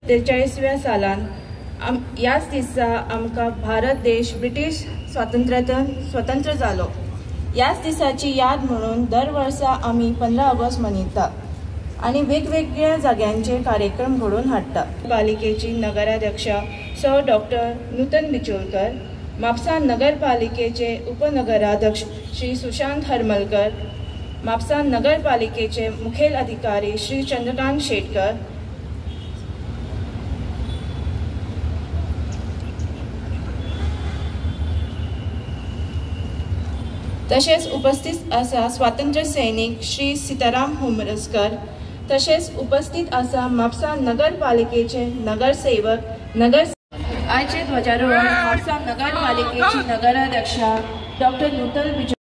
43व्या सालान ह्याच दिसा आमकां भारत देश ब्रिटीश स्वतंत्र जालो. ह्याच दिसाची याद म्हणून दर वर्सा आमी 15 ऑगस्ट मनयता आणि वेगवेगळ्या जाग्यांचे कार्यक्रम घडोवन हाडटा. पालिकेची नगराध्यक्षा सौ डॉक्टर नूतन बिचोलकर, म्हापसा नगरपालिकेचे उपनगराध्यक्ष श्री सुशांत हरमलकर, म्हापसा नगरपालिकेचे मुखेल अधिकारी श्री चंद्रकांत शेटकर, तसेच उपस्थित आसा स्वातंत्र्य सैनिक श्री सीताराम हुमरसकर, तसेच उपस्थित आसा म्हापसा नगरपालिकेचे नगरसेवक आयचे ध्वजारोहण म्हापसा नगरपालिकेची नगराध्यक्षा डॉक्टर नूतन बिचोलकर.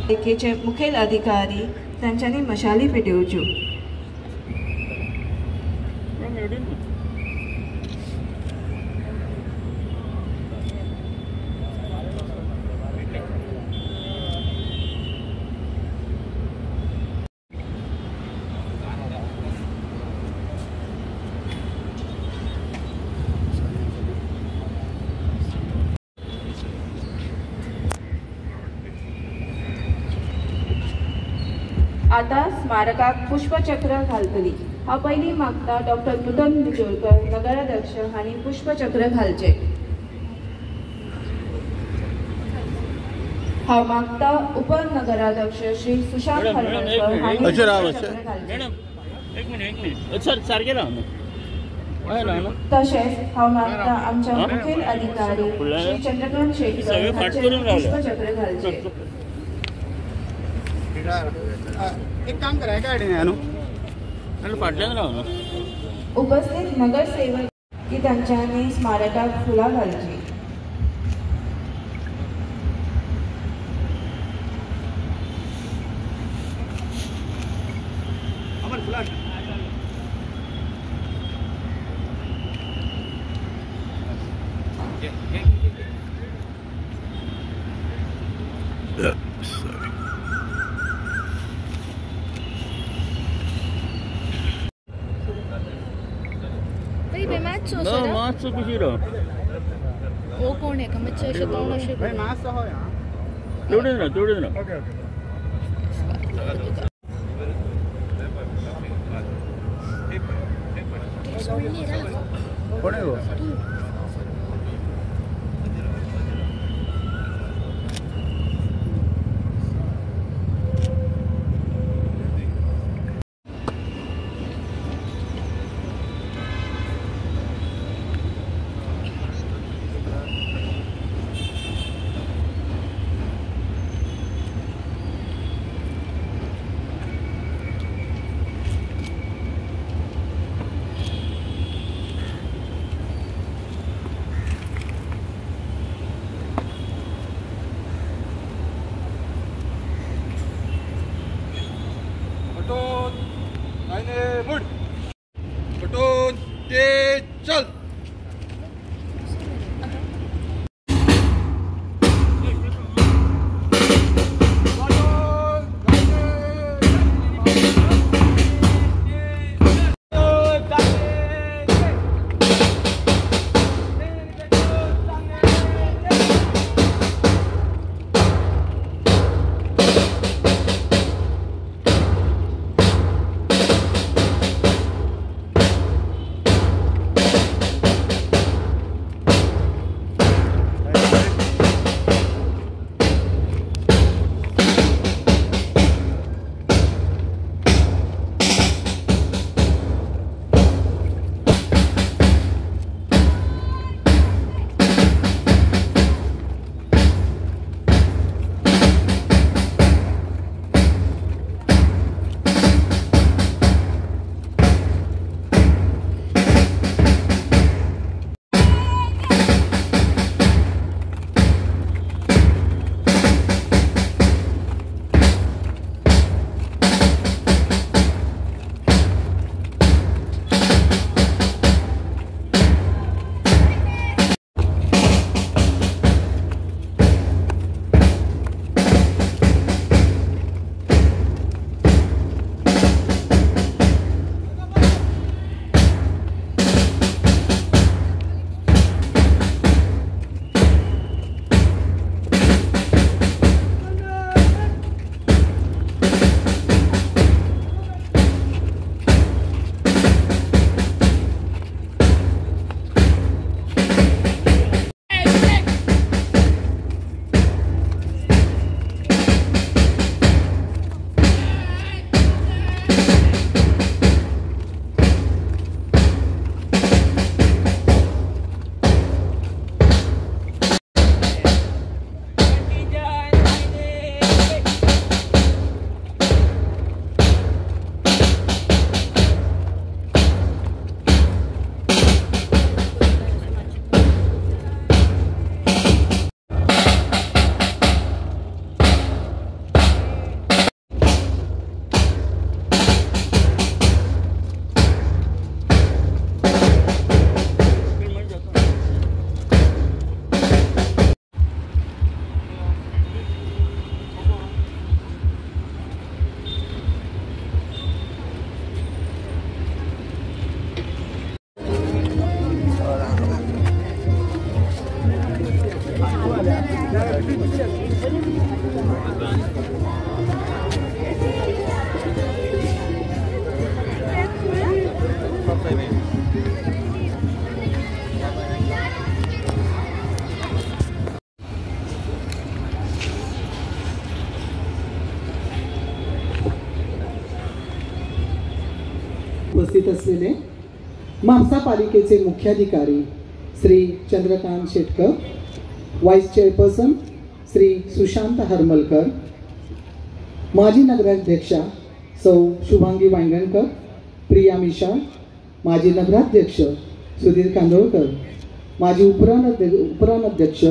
पालिकेचे मुखेल अधिकारी तांच्यांनी मशाली पेटोवच्यो. आता स्मारकाक पुष्पचक्र घालतली. हांव पयलीं मागता डॉक्टर नूतन बिचोलकर नगराध्यक्ष हांणी पुष्पचक्र घालचे. हांव मागता उपनगराध्यक्ष श्री सुशांत हरमलकर हांणी पुष्पचक्र घालचे. तशेंच हांव मागता आमच्या मुखेल अधिकारी श्री चंद्रकांत शेटकर हांचे पुष्पचक्र घालचे. एक काम करायचं आहे उपस्थित नगरसेवक की तांच्यांनी स्मारकाक फुलां घालची. No, mazzo così. O con è come c'è una भाई मास हो यार. तेवढे ना. Okay okay. कोण आहे वो? उपस्थित असलेले म्हापसा पालिकेचे मुख्याधिकारी श्री चंद्रकांत शेटकर, वाईस चेअरपर्सन श्री सुशांत हरमलकर, माजी नगराध्यक्षा सौ शुभांगी वांगणकर, प्रिया मिशाळ, माजी नगराध्यक्ष सुधीर कांदोळकर, माजी उपराध्यक्ष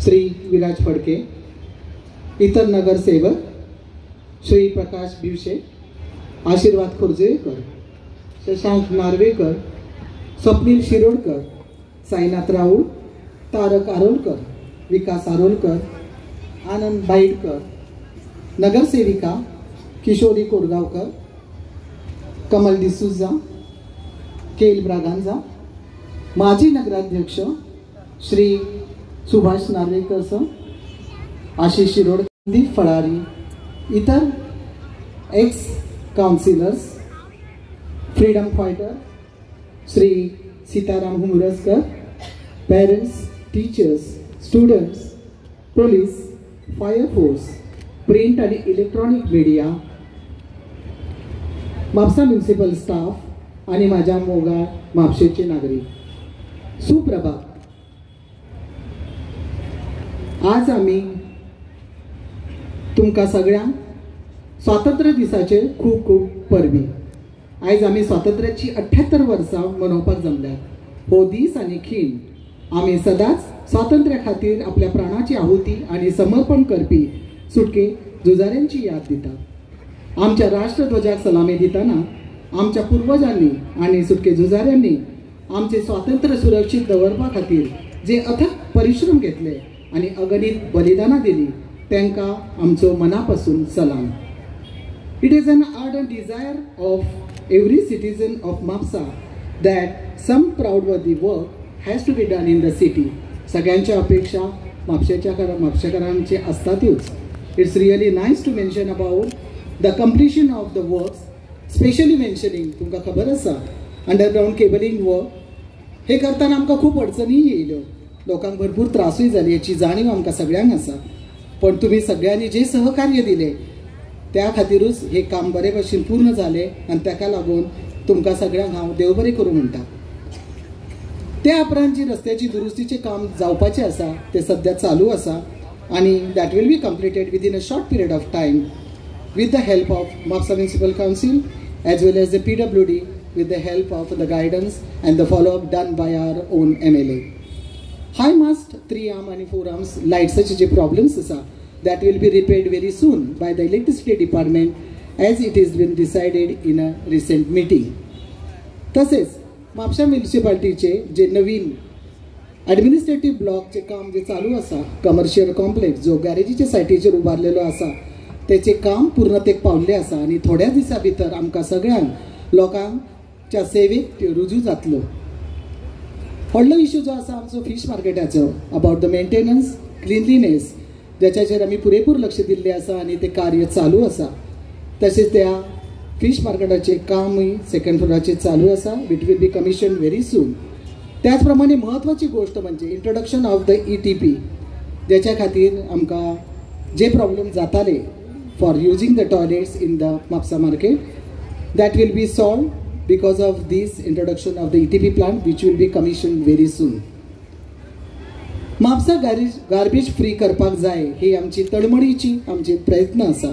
श्री विराज फडके, इतर नगरसेवक श्री प्रकाश बिवशे, आशीर्वाद खुर्जेकर, शशांक नार्वेकर, स्वप्नील शिरोडकर, साईनाथ राऊळ, तारक आरोलकर, विकास आरोलकर, आनंद बाईडकर, नगरसेविका किशोरी कोरगावकर, कमल डिसूजा, केल ब्रागांजा, माजी नगराध्यक्ष श्री सुभाष नार्वेकर सर, आशिष शिरोड, संदीप फळारी, इतर ex councillors, freedom fighter Shri Sitaram Humraskar, parents, teachers, students, police, fire force, print आणि electronic media, Mapusa municipal staff आणि माझ्या मोगाळ म्हापशेचे नागरिक, सुप्रभात. आज आम्ही तुमका सगळ्यांक स्वातंत्र्य दिसाचे खूप खूप परबी. आयज आमी स्वातंत्र्याची 78 वर्सां मनोवपाक जमल्या. हो दीस आनी खीण आमी सदांच स्वातंत्र्या खातीर आपल्या प्राणाची आहुती आनी समर्पण करपी सुटके झुजाऱ्यांची याद दिता. आमच्या राष्ट्रध्वजाक सलामी दितना आमच्या पुर्वजांनी आनी सुटके झुजाऱ्यांनी आमचे स्वातंत्र्य सुरक्षीत दवरपा खातीर जे अथक परिश्रम घेतले आनी अगणित बलिदानां दिली तांकां आमचो मनापासून सलाम. It is an ardent desire of every citizen of Mapsa that some proud-worthy work has to be done in the city. सगळ्यांच्या अपेक्षा म्हापशेकारांचे असतातच. It's really nice to mention about the completion of the works, especially mentioning तुमका खबर आसा underground cabling work हे करताना आमकां खूप अडचणी येयल्यो, लोकांक भरपूर त्रासूय जाली, याची जाणीव आमकां सगळ्यांक आसा. पण तुम्ही सगळ्यांनी जे सहकार्य दिले त्या खातीरूच हे काम बरे भशेन पूर्ण झाले आणि ताका लागून तुमकां सगळ्यांक हांव देव बरें करूं म्हणटा. त्या उपरांत जी रस्त्याची दुरुस्तीचे काम जावपाचें आसा ते सध्या चालू आसा आणि that will be completed within a short period of time with the help of Mhapsa municipal council as well as the PWD with the help of the guidance and the follow-up done by our own MLA. High mast 3-arm and 4-arms lights जे problems आसा that will be repaired very soon by the electricity department as it has been decided in a recent meeting. तसेच म्हापशा म्युनिसिपालिटीचे जे नवीन administrative ब्लॉकचे काम जे चालू आसा, commercial complex जो गॅरेजीच्या सायटीचेर उबारलेलो आसा त्याचे काम पूर्णतेक पावल्ले आसा आणि थोड्या दिसा भितर आमकां सगळ्यांक लोकांच्या सेवेक त्यो रुजू जातलो. व्हडलो इश्यू जो आसा आमचो फिश मार्केटाचो अबाउट द मेंटेनन्स क्लिनलीनेस ज्याचेर आमी पुरेपूर लक्ष दिल्ले आसा आणि ते कार्य चालू आसा. तसेच त्या फिश मार्केटाचे कामूय सेकंड फ्लोराचेर चालू आसा. It will be commission very soon. त्याचप्रमाणे महत्वाची गोष्ट म्हणजे इंट्रोडक्शन ऑफ द ETP ज्याच्या खातीर आमकां जे प्रॉब्लेम जाताले for using the toilets in the Mapusa market that will be solved because of this introduction of the ETP plant which will be commissioned very soon. Mapusa garbage free करपाक जाय ही आमची तळमळीची आमचे प्रयत्न आसा.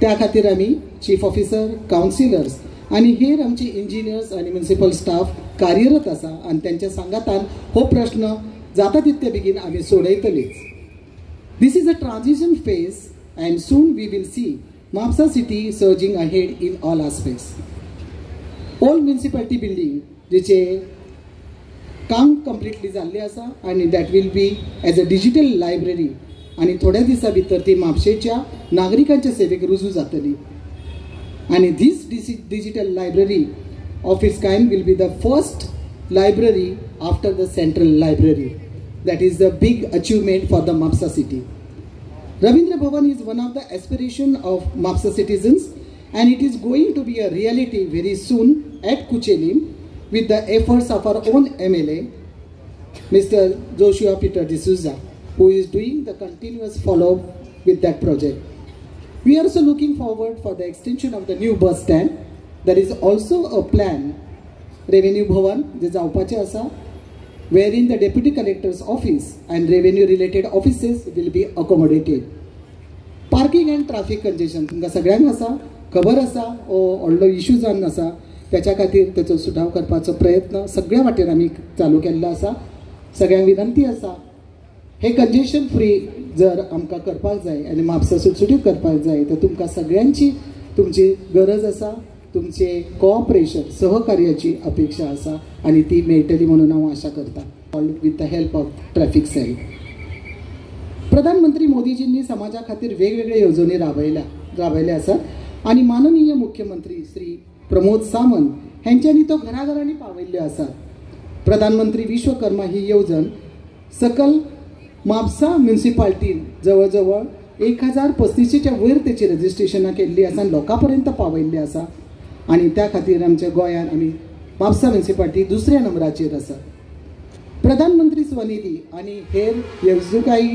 त्या खातीर आमी चीफ ऑफिसर काउन्सिलर्स आणि हेर आमचे इंजिनियर्स आणि म्युनिसिपल स्टाफ कार्यरत आसा आणि त्यांच्या सांगातान हो प्रश्न जाता तितके बेगीन आमी सोडयतलीच. This is a transition phase and soon we will see Mapsa city surging ahead in all aspects. Old municipality building जिचे काम completely जाल्ले आसा आणि that will be as a digital library आणि थोड्या दिसा भितर ती म्हापशेच्या नागरिकांच्या सेवेक रुजू जातली. आणि this digital library of its kind will be the first library after the central library. That is the big achievement for the Mapsa city. Ravindra Bhavan is one of the aspiration of Mapsa citizens, and it is going to be a reality very soon at Kuchelim with the efforts of our own MLA, Mr. Joshua Peter D'Souza, who is doing the continuous follow-up with that project. We are also looking forward for the extension of the new bus stand. There is also a plan, Revenue Bhavan, जे जावपाचे आसा, wherein the Deputy Collector's office and revenue related offices will be accommodated. Parking and traffic congestion तुमकां सगळ्यांक आसा, खबर आसा, व्हडलो issue जावन आसा, त्याच्या खातीर तेचो सुटाव करपाचो प्रयत्न सगळ्या वाटेन आमी चालू केल्लो आसा. सगळ्यांक विनंती आसा, हे कंजेशन फ्री जर आमकां करपाक जाय आनी म्हापसा सुटसुटीत करपाक जाय तर तुमकां सगळ्यांची तुमची गरज आसा, तुमचे कोऑपरेशन सहकार्याची अपेक्षा आसा आनी ती मेळटली म्हणून हांव आशा करता with the help of traffic cell. प्रधानमंत्री मोदीजींनी समाजा खातीर वेगवेगळे येवजणी राबयल्या आसात आनी माननीय मुख्यमंत्री श्री प्रमोद सावंत हेंच्यांनी तो घराघरांनी पावयल्ल्यो आसात. प्रधानमंत्री विश्वकर्मा ही येवजण सकल म्हापसा म्युनिसिपालिटीन जवळ 1035च्या वयर तेची रजिस्ट्रेशनां केल्ली आसा आनी लोकां पर्यंत पावयल्ली आसा आनी त्या खातीर आमच्या गोंयांत आमी म्हापसा म्युनिसिपालिटी दुसऱ्या नंबराचेर आसा. प्रधानमंत्री स्वनिधी आनी हेर येवजणुकाय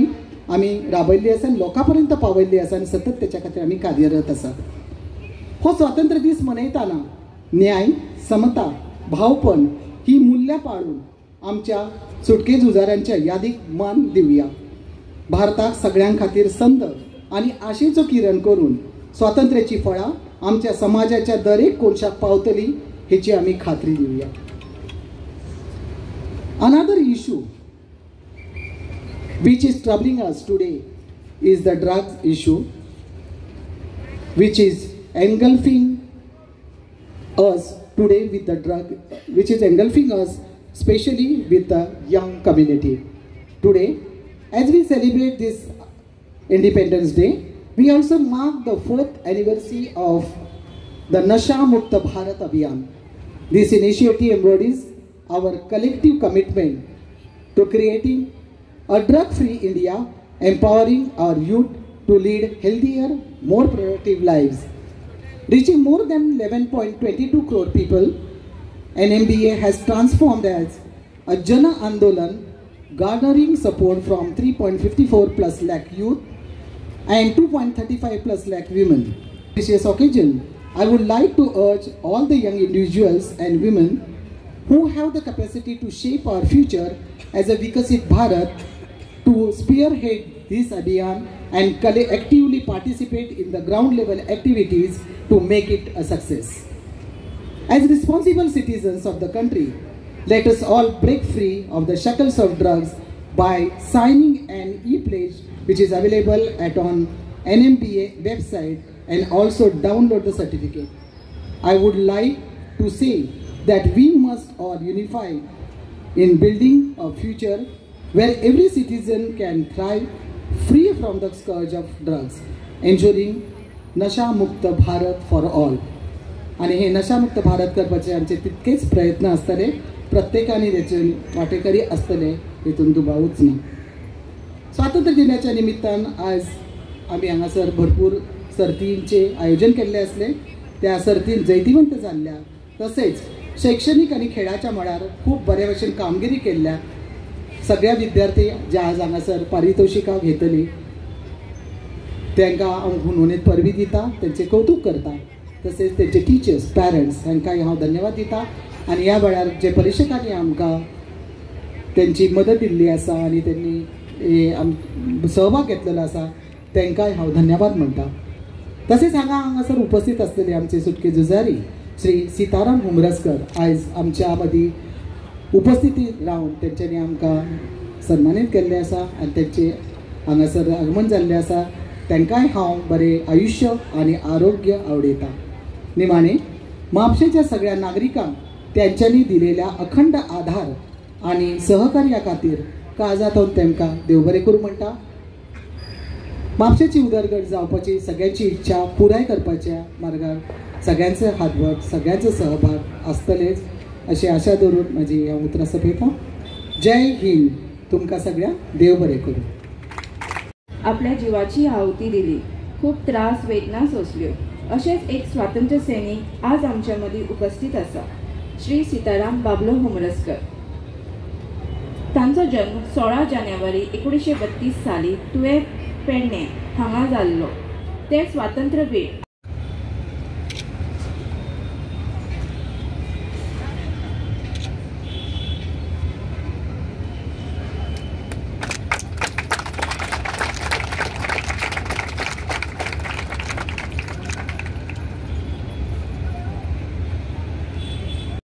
आमी राबयल्ली आसा आनी लोकां पर्यंत पावयल्ली आसा आनी सतत तेच्या खातीर आमी कार्यरत आसा. हो स्वातंत्र्य दीस मनयतना न्याय, समता, भावपण ही मूल्य पाळून आमच्या सुटके झुजाऱ्यांच्या यादीक मान दिवया. भारताक सगळ्यां खातीर संद आनी आशेचो किरण करून स्वातंत्र्याची फळां आमच्या समाजाच्या दरेक कोनशाक पावतली हेची आमी खात्री दिवया. Another issue which is troubling us today is the drugs issue, which is engulfing us today with the drug, which is engulfing us especially with the young community. Today, as we celebrate this Independence Day, we also mark the 4th anniversary of the Nasha Mukta Bharat Abhiyan. This initiative embodies our collective commitment to creating a drug-free India, empowering our youth to lead healthier, more productive lives. Reaching more than 11.22 crore people, NMBA has transformed as a Jana Andolan, garnering support from 3.54 plus lakh youth and 2.35 plus lakh women. On this occasion, I would like to urge all the young individuals and women who have the capacity to shape our future as a Vikasit Bharat to spearhead this Abhiyan and actively participate in the ground level activities to make it a success. As responsible citizens of the country, let us all break free of the shackles of drugs by signing an e-pledge which is available on NMBA website and also download the certificate. I would like to say that we must all unify in building a future where every citizen can thrive free from the scourge of drugs, ensuring Nasha Mukta Bharat for all. आणि हे नशामुक्त भारत करपाचे आमचे तितकेच प्रयत्न असतले, प्रत्येकाने त्याचे वाटेकरी असतले, हेतून दुबावूच ना. स्वातंत्र्य दिनाच्या निमित्तान आज आम्ही हांगासर भरपूर सर्तींचे आयोजन केल्ले असले. त्या सर्तीन जैतिवंत जाल्ल्या, तसेच शैक्षणिक आणि खेळाच्या मळार खूप बरे भशेन कामगिरी केल्ल्या सगळ्या विद्यार्थी जे आज हांगासर पारितोषिकां घेतली तांकां हांव हुनहुनीत परबी दिता, त्यांचे कौतुक करता. तसेच त्यांचे टीचर्स, पॅरंट्स हांकांय हांव धन्यवाद दिता. आणि ह्या वेळार जे परीक्षकांनी आमकां त्यांची मदत दिल्ली आसा आणि त्यांनी सहभाग घेतलेलो आसा तांकांय हांव धन्यवाद म्हणटा. तसेच हांगासर उपस्थित असलेले आमचे सुटके झुजारी श्री सीताराम हुमरसकर आयज आमच्या मदीं उपस्थिती रावन तेंच्यांनी आमकां सन्मानीत केल्ले आसा आनी तेंचे हांगासर आगमन जाल्लें आसा. तांकांय हांव बरें आयुश्य आनी आरोग्य आवडयता. निमाणे म्हापशेच्या सगळ्या नागरिकांक त्यांच्यांनी दिलेल्या अखंड आधार आणि सहकार्या खातीर काळजांतून तांकां देव बरें करूं म्हणटा. म्हापशेची उदरगत जावपाची सगळ्यांची इच्छा पुराय करपाच्या मार्गार सगळ्यांचे हातभार, सगळ्यांचो सहभाग आसतलेच अशी आशा दवरून म्हाजी हांव उतरां सोंपयतां. जय हिंद, तुमकां सगळ्यांक देव बरें करूं. आपल्या जिवाची आहुती दिली, खूप त्रास वेदना सोसल्यो. असेच एक स्वातंत्र्य सैनिक आज आमच्या मदीं उपस्थित आसा, श्री सीताराम बाबलो हुमरसकर. तांचो जन्म 16 जानेवारी 1932 साली तुवें पेडणे हांगा जाल्लो. ते स्वातंत्र्यवीर